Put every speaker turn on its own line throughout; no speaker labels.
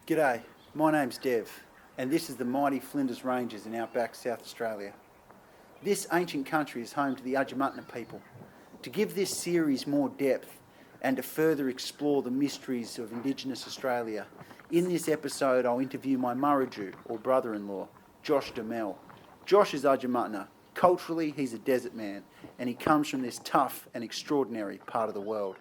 G'day, my name's Dev, and this is the mighty Flinders Ranges in outback South Australia. This ancient country is home to the Adnyamathanha people. To give this series more depth and to further explore the mysteries of Indigenous Australia, in this episode I'll interview my Murraju, or brother-in-law, Josh Demell. Josh is Adnyamathanha. Culturally, he's a desert man, and he comes from this tough and extraordinary part of the world.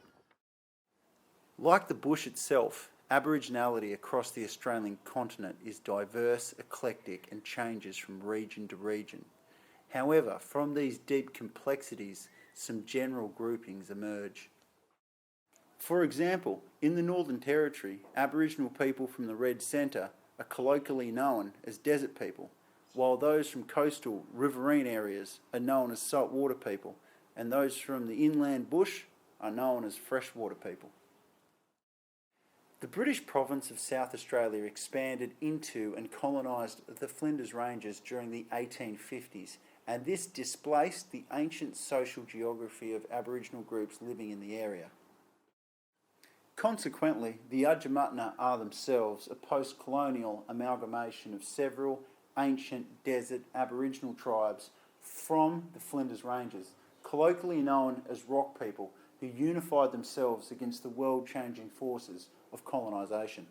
Like the bush itself, Aboriginality across the Australian continent is diverse, eclectic, and changes from region to region. However, from these deep complexities, some general groupings emerge. For example, in the Northern Territory, Aboriginal people from the Red Centre are colloquially known as desert people, while those from coastal riverine areas are known as saltwater people, and those from the inland bush are known as freshwater people. The British province of South Australia expanded into and colonised the Flinders Ranges during the 1850s, and this displaced the ancient social geography of Aboriginal groups living in the area. Consequently, the Adnyamathanha are themselves a post-colonial amalgamation of several ancient desert Aboriginal tribes from the Flinders Ranges, colloquially known as rock people, who unified themselves against the world-changing forces of colonisation.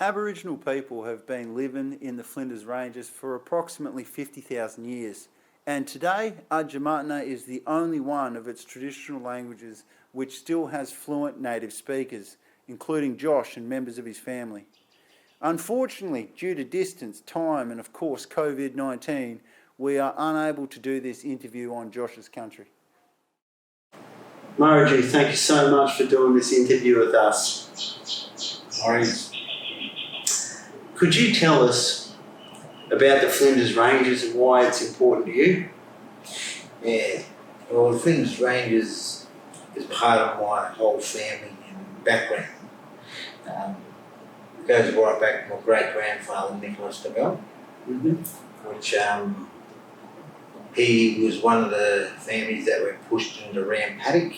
Aboriginal people have been living in the Flinders Ranges for approximately 50,000 years, and today Adnyamathanha is the only one of its traditional languages which still has fluent native speakers, including Josh and members of his family. Unfortunately, due to distance, time, and of course COVID-19, we are unable to do this interview on Josh's country. Murraju, thank you so much for doing this interview with us.
Sorries.
Could you tell us about the Flinders Ranges and why it's important to you?
Yeah. Well, the Flinders Ranges is part of my whole family and background. It goes right back to my great-grandfather, Josh Demell, which he was one of the families that were pushed into Ram Paddock,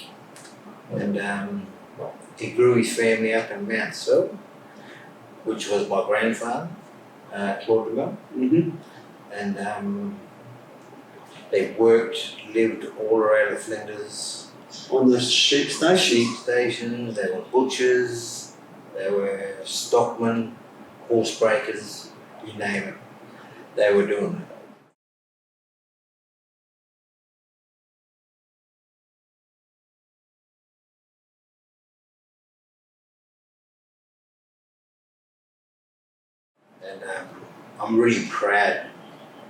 and he grew his family up in Mount Sel, which was my grandfather, Claude Demell. And they lived all around the Flinders.
On the sheep
Stations, they were butchers, they were stockmen, horse breakers, you name it. They were doing it. And I'm really proud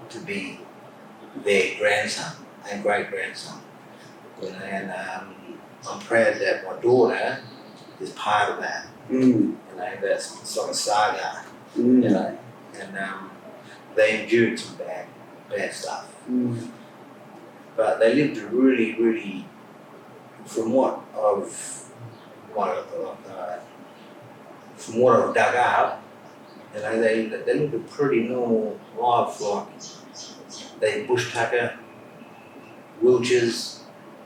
to be their grandson and great-grandson. And I'm proud that my daughter is part of that. That's sort of saga. And they endured some bad stuff. But they lived a really, from what I've dug up, they lived a pretty normal life. Like they bush tucker, wheelchairs,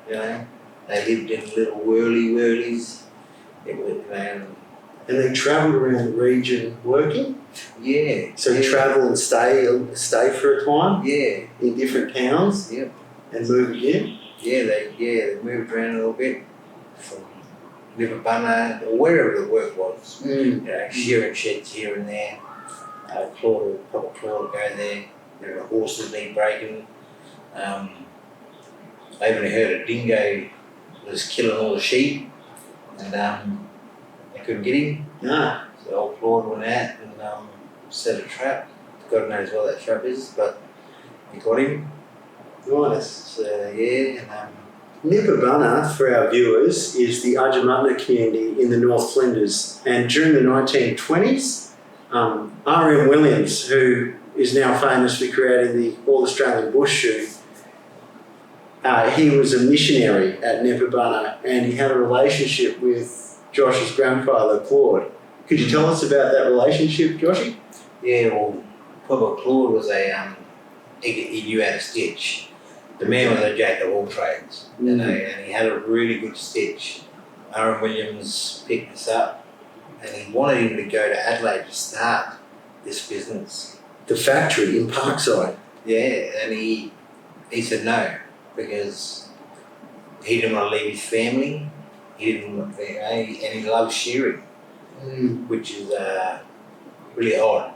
they lived in little whirlies.
And they travelled around the region working?
Yeah.
So you travel and stay for a time?
Yeah.
In different towns?
Yep.
And move again?
Yeah, they moved around a little bit from Adnyamathanha or wherever the work was. Shearing sheds here and there. Claw would go there. The horses need breaking. I even heard a dingo was killing all the sheep, and they couldn't get him.
No.
So old Claude went out and set a trap. God knows what that trap is, but he got him.
Nice.
So yeah, and
Adnyamathanha, for our viewers, is the Adnyamathanha community in the North Flinders. And during the 1920s, R.M. Williams, who is now famous for creating the All-Australian Bush Shoe, he was a missionary at Adnyamathanha, and he had a relationship with Josh's grandfather, Claude. Could you tell us about that relationship, Joshy?
yeah, well, Papa Claude was he knew how to stitch. The man was a jack of all trades, and he had a really good stitch. R.M. Williams picked us up, and he wanted him to go to Adelaide to start this business.
The factory in Parkside.
Yeah, and he said no, because he didn't want to leave his family. He didn't, and he loves shearing, which is really odd,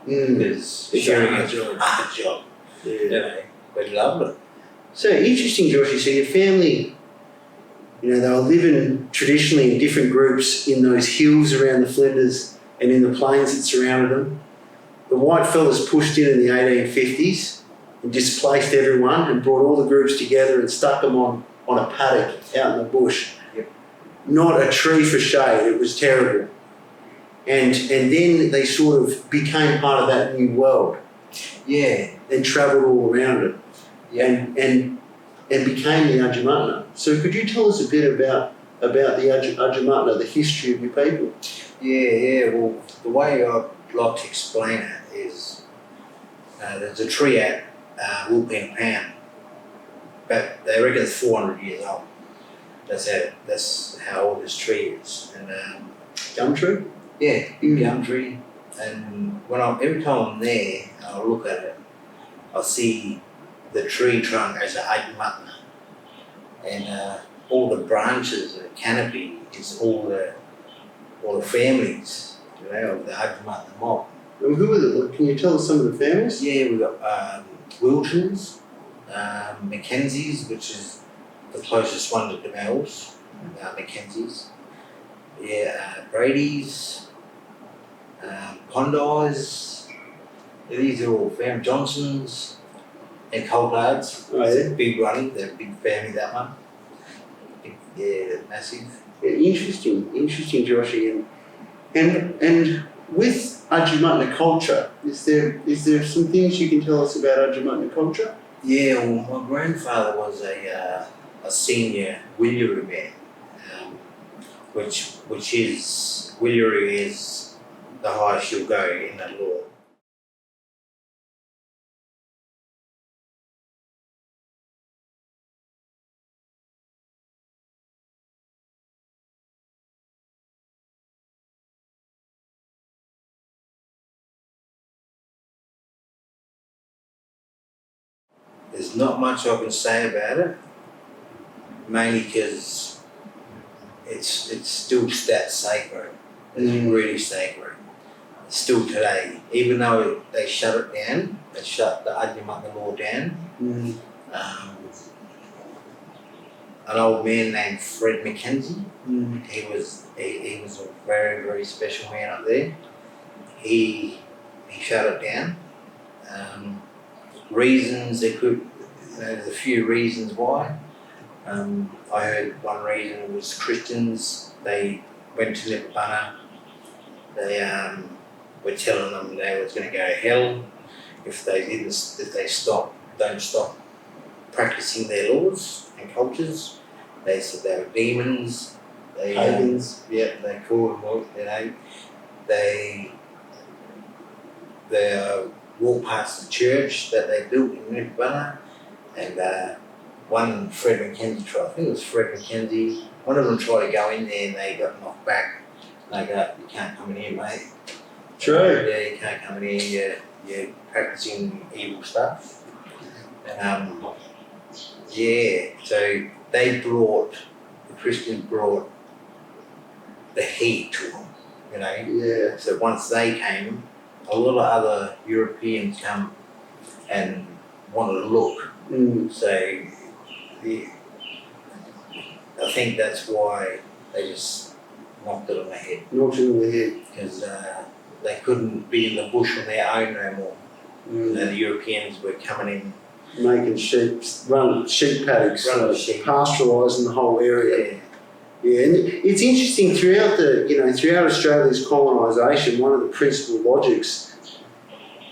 because
It's
shearing
a hard
is
job.
a hard job,
Yeah.
you know, but he loved it.
So interesting, Joshy. So your family, you know, they were living traditionally in different groups in those hills around the Flinders and in the plains that surrounded them. The white fellas pushed in the 1850s and displaced everyone and brought all the groups together and stuck them on a paddock out in the bush.
Yep.
Not a tree for shade. It was terrible. And then they sort of became part of that new world.
Yeah.
And travelled all around it.
Yeah.
And became the Adnyamathanha. So could you tell us a bit about the Adnyamathanha, the history of your people?
Yeah. Well, the way I'd like to explain it is there's a tree at Wilpena, but they reckon it's 400 years old. That's how old this tree is. And
Gum tree?
yeah, big gum tree. And every time I'm there, and I look at it, I see the tree trunk as an Adnyamathanha, and all the branches and the canopy is all the families, you know, of the Adnyamathanha mob.
And who are the? Can you tell us some of the families?
Yeah, we've got Wiltons, Mackenzies, which is the closest one to Demell's, Mackenzies. Yeah, Brady's, Pondis. These are all family. Johnsons and Coltards.
Oh, yeah.
Big one, they're a big family, that one. Yeah, massive.
Yeah, interesting, Joshy. And with Adnyamathanha culture, is there some things you can tell us about Adnyamathanha culture?
Yeah, well, my grandfather was a senior Williru man, which is Williru is the highest you'll go in that law. There's not much I can say about it, mainly because it's still that sacred. It's really sacred. Still today, even though they shut it down, they shut the Adnyamathanha law down. An old man named Fred Mackenzie, he was a very, very special man up there. He shut it down. Reasons there's a few reasons why. I heard one reason was Christians. They went to Adnyamathanha. They were telling them they was going to go to hell if they don't stop practicing their laws and cultures. They said they were demons.
Pagans.
They called them, you know. They walked past the church that they built in Adnyamathanha, and one Fred Mackenzie tried. I think it was Fred Mackenzie. One of them tried to go in there and they got knocked back. They go, "You can't come in here, mate."
True.
Yeah, you can't come in here. You're practicing evil stuff. And so the Christians brought the heat to them, you know.
Yeah.
So once they came, a lot of other Europeans come and wanted to look. So I think that's why they just knocked it on the head.
Knocked it on the head.
Because they couldn't be in the bush on their own no more. You know, the Europeans were coming in.
Making running sheep paddocks, pastoralising the whole area. Yeah, and it's interesting throughout Australia's colonisation. One of the principal logics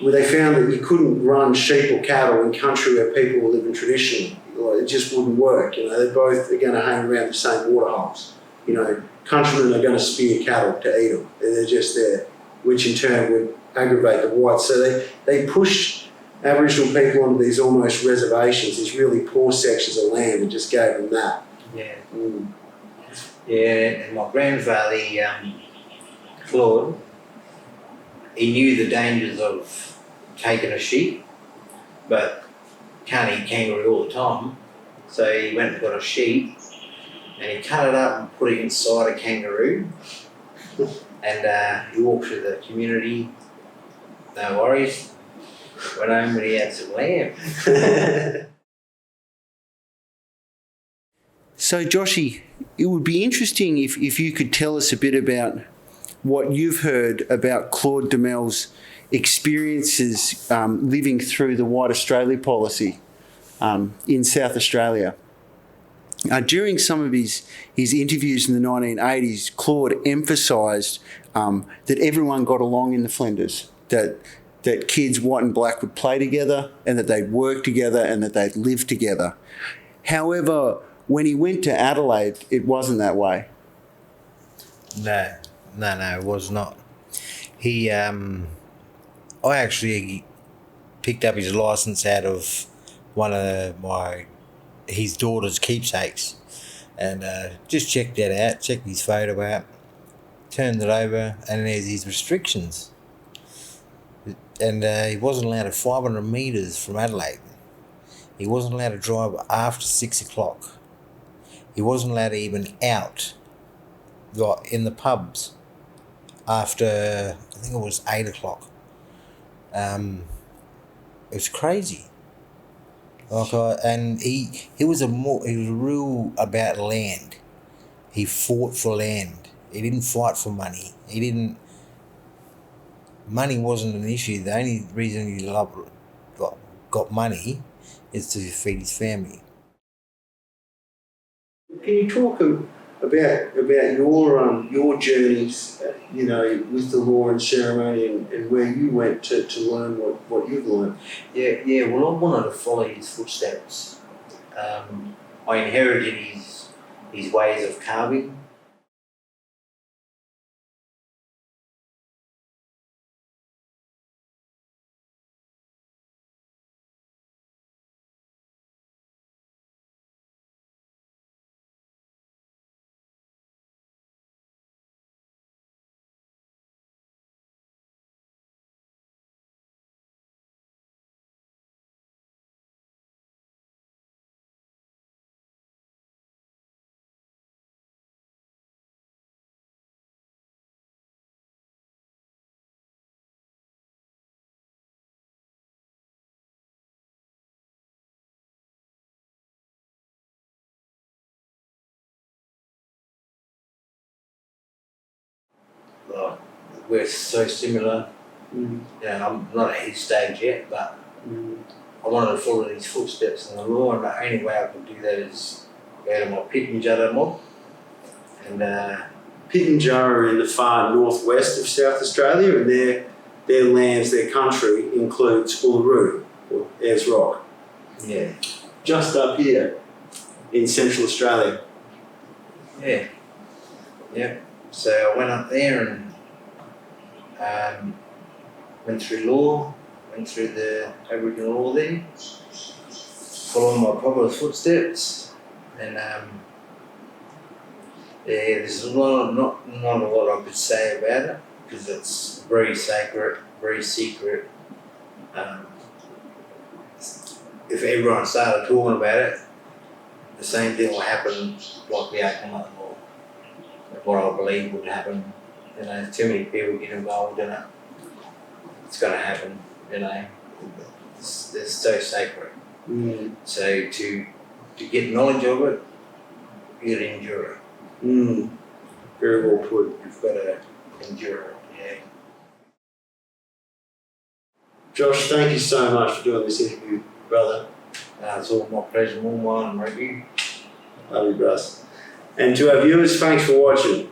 where they found that you couldn't run sheep or cattle in country where people were living traditionally. It just wouldn't work. You know, they both are going to hang around the same waterholes. You know, countrymen are going to spear cattle to eat them. They're just there, which in turn would aggravate the whites. So they pushed Aboriginal people onto these almost reservations, these really poor sections of land, and just gave them that.
Yeah. Yeah, and my grandfather, Claude, he knew the dangers of taking a sheep, but can't eat kangaroo all the time. So he went and got a sheep and he cut it up and put it inside a kangaroo. And he walked through the community, no worries. Went home and he had some lamb.
So, Joshy, it would be interesting if you could tell us a bit about what you've heard about Claude Demell's experiences living through the White Australia policy in South Australia. During some of his interviews in the 1980s, Claude emphasised that everyone got along in the Flinders, that kids, white and black, would play together and that they'd work together and that they'd live together. However, when he went to Adelaide, it wasn't that way.
No, it was not. He, I actually picked up his licence out of one of his daughter's keepsakes, and just checked that out, checked his photo out, turned it over, and there's his restrictions. And he wasn't allowed to 500 metres from Adelaide. He wasn't allowed to drive after 6 o'clock. He wasn't allowed to even out in the pubs after, I think it was 8 o'clock. It was crazy. And he was real about land. He fought for land. He didn't fight for money. Money wasn't an issue. The only reason he got money is to feed his family.
Can you talk about your journeys, with the law and ceremony, and where you went to learn what you've learned?
Yeah. Well, I wanted to follow his footsteps. I inherited his ways of carving. We're so similar. I'm not at his stage yet, but I wanted to follow his footsteps in the law, and the only way I could do that is go to my Pitjantjatjara mob. And
Pitjantjatjara are in the far northwest of South Australia, and their lands, their country includes Uluru, or Ayers Rock.
Yeah.
Just up here in Central Australia.
Yeah. Yep. So I went up there and went through law, went through the Aboriginal law there, following my father's footsteps, and there's not a lot I could say about it because it's very sacred, very secret. If everyone started talking about it, the same thing will happen like the Adnyamathanha law. What I believe would happen. Too many people get involved in it. It's going to happen. It's so sacred. So to get knowledge of it, you got to endure it.
Very well put.
You've got to endure it. Yeah.
Josh, thank you so much for doing this interview, brother.
It's all my pleasure, all mine, Ricky.
Love you, bros. And to our viewers, thanks for watching.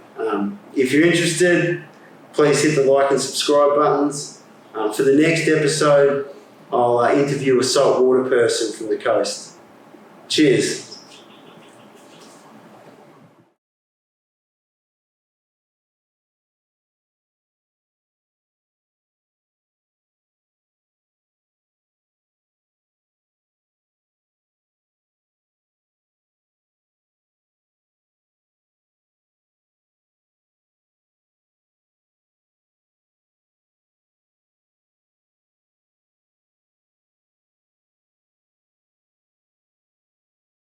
If you're interested, please hit the like and subscribe buttons. For the next episode, I'll interview a saltwater person from the coast. Cheers.